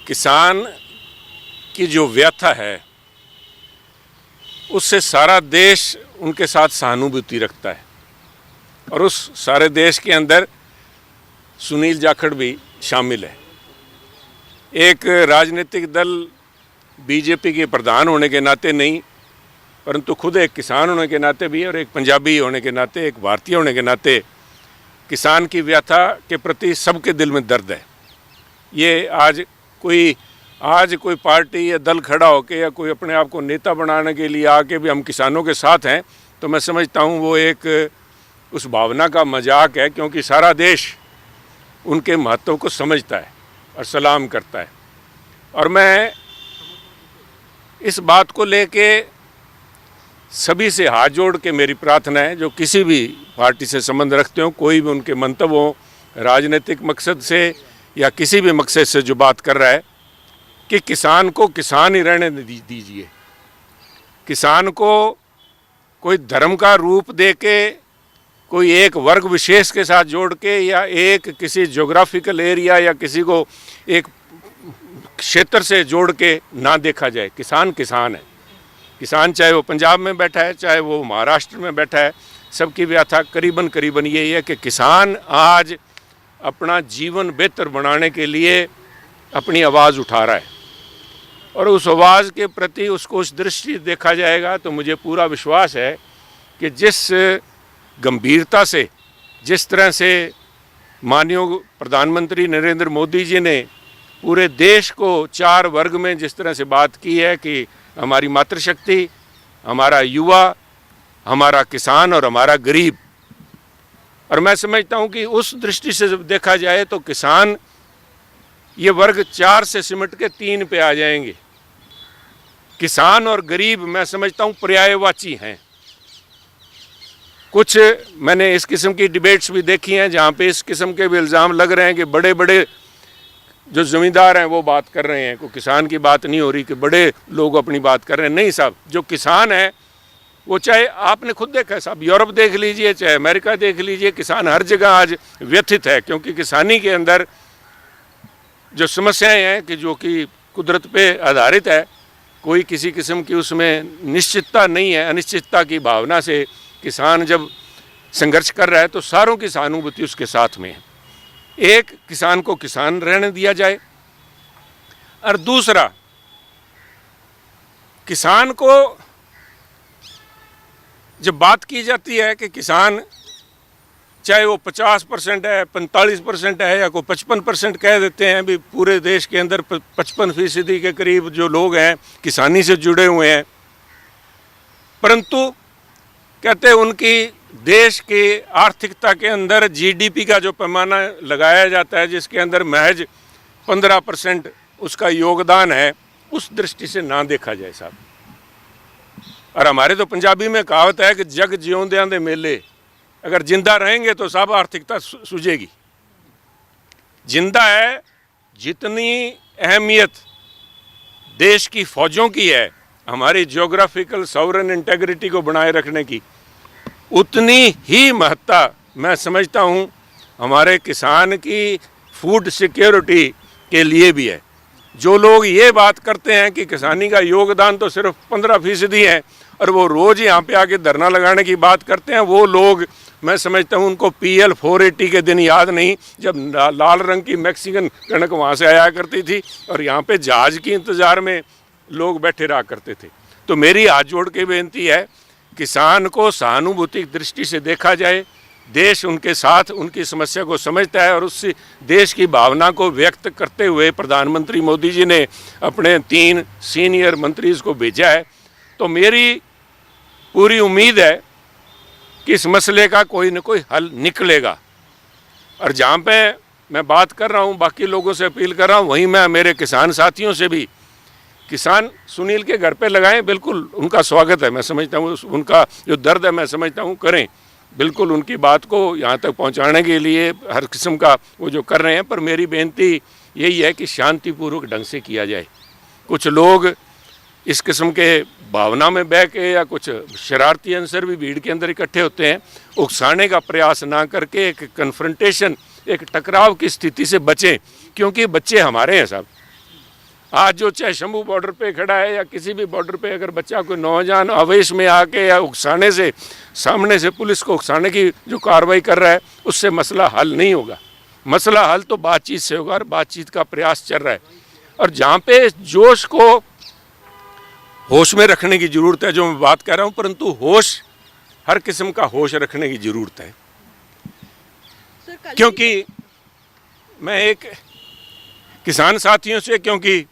किसान की जो व्यथा है उससे सारा देश उनके साथ सहानुभूति रखता है और उस सारे देश के अंदर सुनील जाखड़ भी शामिल है। एक राजनीतिक दल बीजेपी के प्रधान होने के नाते नहीं, परंतु खुद एक किसान होने के नाते भी और एक पंजाबी होने के नाते, एक भारतीय होने के नाते किसान की व्यथा के प्रति सबके दिल में दर्द है। ये आज कोई पार्टी या दल खड़ा होके या कोई अपने आप को नेता बनाने के लिए आके भी हम किसानों के साथ हैं, तो मैं समझता हूँ वो एक उस भावना का मजाक है, क्योंकि सारा देश उनके महत्व को समझता है और सलाम करता है। और मैं इस बात को लेके सभी से हाथ जोड़ के मेरी प्रार्थना है, जो किसी भी पार्टी से संबंध रखते हो, कोई भी उनके मंतव्य हो, राजनीतिक मकसद से या किसी भी मकसद से जो बात कर रहा है, कि किसान को किसान ही रहने दीजिए। किसान को कोई धर्म का रूप दे के, कोई एक वर्ग विशेष के साथ जोड़ के या एक किसी ज्योग्राफिकल एरिया या किसी को एक क्षेत्र से जोड़ के ना देखा जाए। किसान किसान है। किसान चाहे वो पंजाब में बैठा है, चाहे वो महाराष्ट्र में बैठा है, सबकी व्यथा करीबन यही है कि किसान आज अपना जीवन बेहतर बनाने के लिए अपनी आवाज़ उठा रहा है और उस आवाज़ के प्रति उसको उस दृष्टि देखा जाएगा तो मुझे पूरा विश्वास है कि जिस गंभीरता से, जिस तरह से माननीय प्रधानमंत्री नरेंद्र मोदी जी ने पूरे देश को 4 वर्ग में जिस तरह से बात की है कि हमारी मातृशक्ति, हमारा युवा, हमारा किसान और हमारा गरीब, और मैं समझता हूं कि उस दृष्टि से जब देखा जाए तो किसान ये वर्ग 4 से सिमट के 3 पे आ जाएंगे। किसान और गरीब मैं समझता हूं पर्यायवाची हैं। कुछ मैंने इस किस्म की डिबेट्स भी देखी हैं जहां पे इस किस्म के भी इल्ज़ाम लग रहे हैं कि बड़े बड़े जो ज़मींदार हैं वो बात कर रहे हैं, कोई किसान की बात नहीं हो रही कि बड़े लोग अपनी बात कर रहे हैं। नहीं साहब, जो किसान है वो, चाहे आपने खुद देखा है साहब, यूरोप देख लीजिए, चाहे अमेरिका देख लीजिए, किसान हर जगह आज व्यथित है, क्योंकि किसानी के अंदर जो समस्याएं हैं कि जो कि कुदरत पे आधारित है, कोई किसी किस्म की उसमें निश्चितता नहीं है। अनिश्चितता की भावना से किसान जब संघर्ष कर रहा है तो सारों की सहानुभूति उसके साथ में है। एक, किसान को किसान रहने दिया जाए, और दूसरा, किसान को जब बात की जाती है कि किसान चाहे वो 50% है, 45% है या कोई 55% कह देते हैं, भी पूरे देश के अंदर 55% के करीब जो लोग हैं किसानी से जुड़े हुए हैं, परंतु कहते हैं उनकी देश की आर्थिकता के अंदर जीडीपी का जो पैमाना लगाया जाता है, जिसके अंदर महज 15% उसका योगदान है, उस दृष्टि से ना देखा जाए साहब। और हमारे तो पंजाबी में कहावत है कि जग जिਉਂਦਿਆਂ ਦੇ मेले, अगर जिंदा रहेंगे तो सब आर्थिकता सूझेगी। जिंदा है, जितनी अहमियत देश की फौजों की है हमारी ज्योग्राफिकल सॉवरेन इंटेग्रिटी को बनाए रखने की, उतनी ही महत्ता मैं समझता हूँ हमारे किसान की फूड सिक्योरिटी के लिए भी है। जो लोग ये बात करते हैं कि किसानी का योगदान तो सिर्फ 15% है और वो रोज़ यहाँ पे आके धरना लगाने की बात करते हैं, वो लोग मैं समझता हूँ उनको PL 480 के दिन याद नहीं, जब लाल रंग की मैक्सिकन कणक वहाँ से आया करती थी और यहाँ पे जहाज़ की इंतज़ार में लोग बैठे रहा करते थे। तो मेरी हाथ जोड़ के बेनती है, किसान को सहानुभूति दृष्टि से देखा जाए। देश उनके साथ उनकी समस्या को समझता है और उस देश की भावना को व्यक्त करते हुए प्रधानमंत्री मोदी जी ने अपने 3 सीनियर मंत्रीज़ को भेजा है। तो मेरी पूरी उम्मीद है कि इस मसले का कोई न कोई हल निकलेगा। और जहाँ पे मैं बात कर रहा हूँ, बाकी लोगों से अपील कर रहा हूँ, वहीं मैं मेरे किसान साथियों से भी, किसान सुनील के घर पे लगाएं, बिल्कुल उनका स्वागत है। मैं समझता हूँ उनका जो दर्द है मैं समझता हूँ करें, बिल्कुल उनकी बात को यहाँ तक पहुँचाने के लिए हर किस्म का वो जो कर रहे हैं। पर मेरी बेनती यही है कि शांतिपूर्वक ढंग से किया जाए। कुछ लोग इस किस्म के भावना में बह के या कुछ शरारती अंसर भी भीड़ के अंदर इकट्ठे होते हैं, उकसाने का प्रयास ना करके एक कन्फ्रंटेशन, एक टकराव की स्थिति से बचें, क्योंकि बच्चे हमारे हैं साहब। आज जो चाहे शंभू बॉर्डर पे खड़ा है या किसी भी बॉर्डर पे अगर बच्चा कोई नौजवान आवेश में आके या उकसाने से, सामने से पुलिस को उकसाने की जो कार्रवाई कर रहा है, उससे मसला हल नहीं होगा। मसला हल तो बातचीत से होगा और बातचीत का प्रयास चल रहा है। और जहाँ पे जोश को होश में रखने की ज़रूरत है, जो मैं बात कर रहा हूँ, परंतु होश, हर किस्म का होश रखने की ज़रूरत है। क्योंकि मैं एक किसान साथियों से, क्योंकि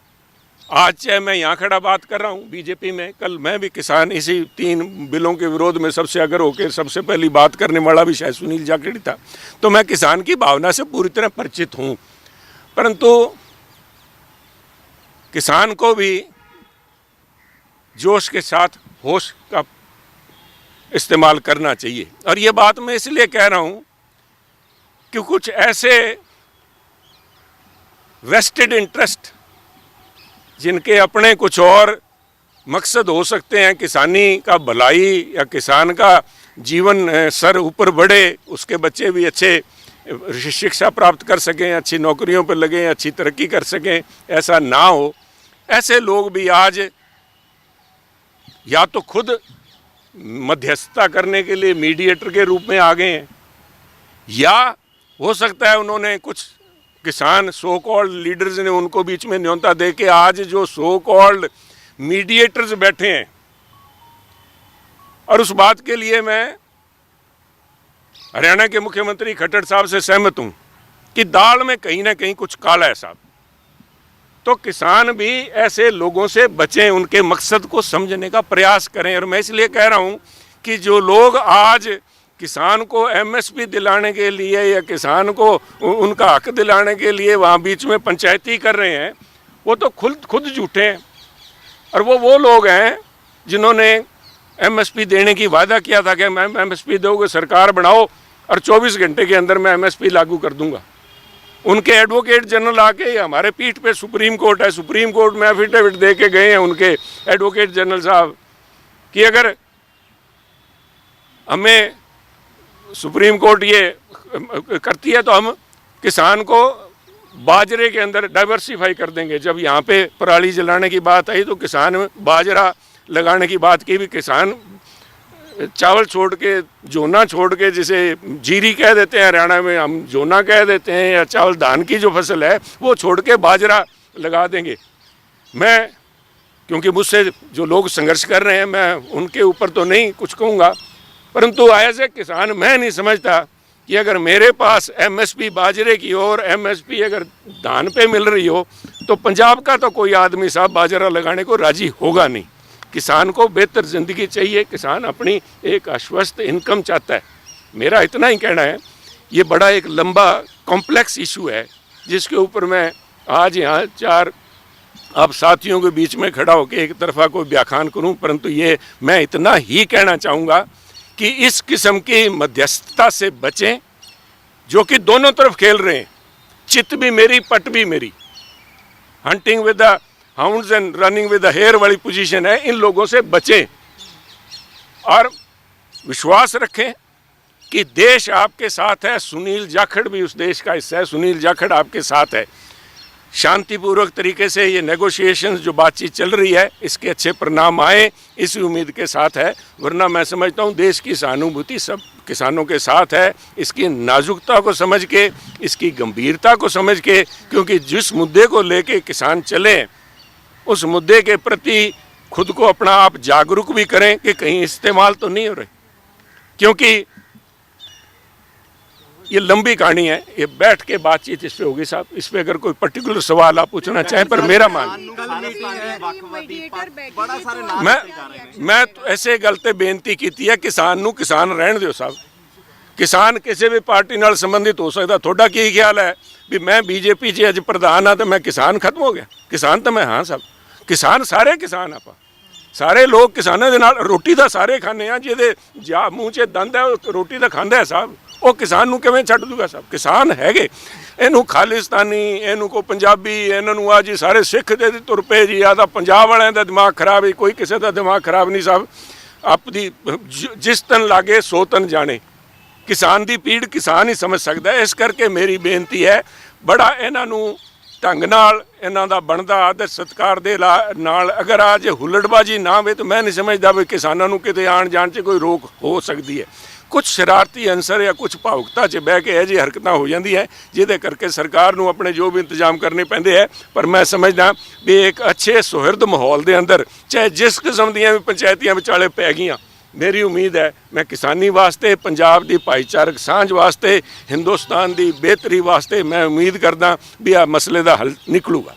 आज चाहे मैं यहाँ खड़ा बात कर रहा हूँ बीजेपी में, कल मैं भी किसान इसी 3 बिलों के विरोध में सबसे अगर होकर सबसे पहली बात करने वाला भी शायद सुनील जाखड़ था। तो मैं किसान की भावना से पूरी तरह परिचित हूँ, परंतु किसान को भी जोश के साथ होश का इस्तेमाल करना चाहिए। और ये बात मैं इसलिए कह रहा हूँ कि कुछ ऐसे वेस्टेड इंटरेस्ट जिनके अपने कुछ और मकसद हो सकते हैं, किसानी का भलाई या किसान का जीवन सर ऊपर बढ़े, उसके बच्चे भी अच्छे शिक्षा प्राप्त कर सकें, अच्छी नौकरियों पर लगें, अच्छी तरक्की कर सकें, ऐसा ना हो। ऐसे लोग भी आज या तो खुद मध्यस्थता करने के लिए मीडिएटर के रूप में आ गए हैं, या हो सकता है उन्होंने कुछ किसान सो कॉल्ड लीडर्स ने उनको बीच में न्योता दे के आज जो सो कॉल्ड मीडिएटर्स बैठे हैं। और उस बात के लिए मैं हरियाणा के मुख्यमंत्री खट्टर साहब से सहमत हूं कि दाल में कहीं ना कहीं कुछ काला है साहब। तो किसान भी ऐसे लोगों से बचें, उनके मकसद को समझने का प्रयास करें। और मैं इसलिए कह रहा हूं कि जो लोग आज किसान को एमएसपी दिलाने के लिए या किसान को उनका हक दिलाने के लिए वहाँ बीच में पंचायती कर रहे हैं, वो तो खुद झूठे हैं। और वो लोग हैं जिन्होंने एमएसपी देने की वादा किया था कि मैं एमएसपी दोगे, सरकार बनाओ और 24 घंटे के अंदर मैं एमएसपी लागू कर दूंगा। उनके एडवोकेट जनरल आके, हमारे पीठ पे सुप्रीम कोर्ट है, सुप्रीम कोर्ट में एफिडेविट दे के गए हैं उनके एडवोकेट जनरल साहब कि अगर हमें सुप्रीम कोर्ट ये करती है तो हम किसान को बाजरे के अंदर डाइवर्सिफाई कर देंगे। जब यहाँ पे पराली जलाने की बात आई तो किसान बाजरा लगाने की बात की भी, किसान चावल छोड़ के, जोना छोड़ के, जिसे जीरी कह देते हैं हरियाणा में, हम जोना कह देते हैं, या चावल धान की जो फसल है वो छोड़ के बाजरा लगा देंगे। मैं, क्योंकि मुझसे जो लोग संघर्ष कर रहे हैं, मैं उनके ऊपर तो नहीं कुछ कहूँगा, परंतु एज ए किसान मैं नहीं समझता कि अगर मेरे पास एमएसपी बाजरे की और एमएसपी अगर धान पे मिल रही हो तो पंजाब का तो कोई आदमी साहब बाजरा लगाने को राजी होगा नहीं। किसान को बेहतर ज़िंदगी चाहिए, किसान अपनी एक आश्वस्त इनकम चाहता है। मेरा इतना ही कहना है। ये बड़ा एक लंबा कॉम्प्लेक्स इशू है जिसके ऊपर मैं आज यहाँ 4 आप साथियों के बीच में खड़ा होकर एक तरफा कोई व्याख्यान करूँ, परंतु ये मैं इतना ही कहना चाहूँगा कि इस किस्म की मध्यस्थता से बचें जो कि दोनों तरफ खेल रहे हैं। चित भी मेरी, पट भी मेरी, hunting with the hounds and running with the hare वाली पोजीशन है। इन लोगों से बचें और विश्वास रखें कि देश आपके साथ है। सुनील जाखड़ भी उस देश का हिस्सा है, सुनील जाखड़ आपके साथ है। शांतिपूर्वक तरीके से ये नेगोशिएशंस जो बातचीत चल रही है, इसके अच्छे परिणाम आए, इसी उम्मीद के साथ है। वरना मैं समझता हूँ देश की सहानुभूति सब किसानों के साथ है। इसकी नाजुकता को समझ के, इसकी गंभीरता को समझ के, क्योंकि जिस मुद्दे को लेके किसान चले उस मुद्दे के प्रति खुद को अपना आप जागरूक भी करें कि कहीं इस्तेमाल तो नहीं हो रहे। क्योंकि ये लंबी कहानी है, ये बैठ के बातचीत इस पे होगी साहब। इस पे अगर कोई पर्टिकुलर सवाल आप पूछना चाहें, पर मेरा मान, मैं तो ऐसे गलते बेनती की है किसान नू किसान रहन दो साहब। किसान किसी भी पार्टी नाल संबंधित हो सकता। थोड़ा की ख्याल है भी मैं बीजेपी च अज प्रधान हाँ तो मैं किसान खत्म हो गया? किसान तो मैं हाँ साहब, किसान सारे किसान आप सारे लोग किसानों के नाल रोटी तो सारे खाने हैं। जिहदे जा मूँह च दंद है रोटी तो खांदा है साहब। वो किसान नू किवें छड्ड दूगा साहब? किसान हैगे, इनू खालिस्तानी, इनू को पंजाबी, इन्होंने आज जी सारे सिख दे तुर पे जी। या तो पंजाब वालियां दा दिमाग खराब है, कोई किसी का दिमाग खराब नहीं साहब। अपनी जिस तन लागे सो तन जाने। किसान की पीड़ किसान ही समझ सकता है। इस करके मेरी बेनती है, बड़ा इन्हों ਢੰਗ ਨਾਲ ਇਹਨਾਂ ਦਾ ਬਣਦਾ ਆਦਰ ਸਤਿਕਾਰ ਦੇ ਨਾਲ ਅਗਰ ਆ ਜੇ ਹੁੱਲੜਬਾਜੀ ਨਾ ਹੋਵੇ ਤਾਂ ਮੈਂ ਨਹੀਂ ਸਮਝਦਾ ਵੀ ਕਿਸਾਨਾਂ ਨੂੰ ਕਿਤੇ ਆਣ ਜਾਣ 'ਚ ਕੋਈ ਰੋਕ ਹੋ ਸਕਦੀ ਹੈ। ਕੁਝ ਸ਼ਰਾਰਤੀ ਅੰਸਰ ਜਾਂ ਕੁਝ ਭਾਵੁਕਤਾ 'ਚ ਬਹਿ ਕੇ ਇਹ ਜਿਹੀ ਹਰਕਤਾਂ ਹੋ ਜਾਂਦੀ ਹੈ ਜਿਹਦੇ ਕਰਕੇ ਸਰਕਾਰ ਨੂੰ ਆਪਣੇ ਜੋ ਵੀ ਇੰਤਜ਼ਾਮ ਕਰਨੇ ਪੈਂਦੇ ਹੈ। ਪਰ ਮੈਂ ਸਮਝਦਾ ਵੀ ਇੱਕ ਅੱਛੇ ਸੁਹਿਰਦ ਮਾਹੌਲ ਦੇ ਅੰਦਰ ਚਾਹੇ ਜਿਸ ਕਿਸਮ ਦੀਆਂ ਵੀ ਪੰਚਾਇਤੀਆਂ ਵਿਚਾਲੇ ਪੈ ਗਈਆਂ, ਮੇਰੀ ਉਮੀਦ ਹੈ ਮੈਂ ਕਿਸਾਨੀ ਵਾਸਤੇ, ਪੰਜਾਬ ਦੀ ਭਾਈਚਾਰਕ ਸਾਂਝ ਵਾਸਤੇ, ਹਿੰਦੁਸਤਾਨ ਦੀ ਬਿਹਤਰੀ ਵਾਸਤੇ ਮੈਂ ਉਮੀਦ ਕਰਦਾ ਵੀ ਆ ਮਸਲੇ ਦਾ ਹੱਲ ਨਿਕਲੂਗਾ।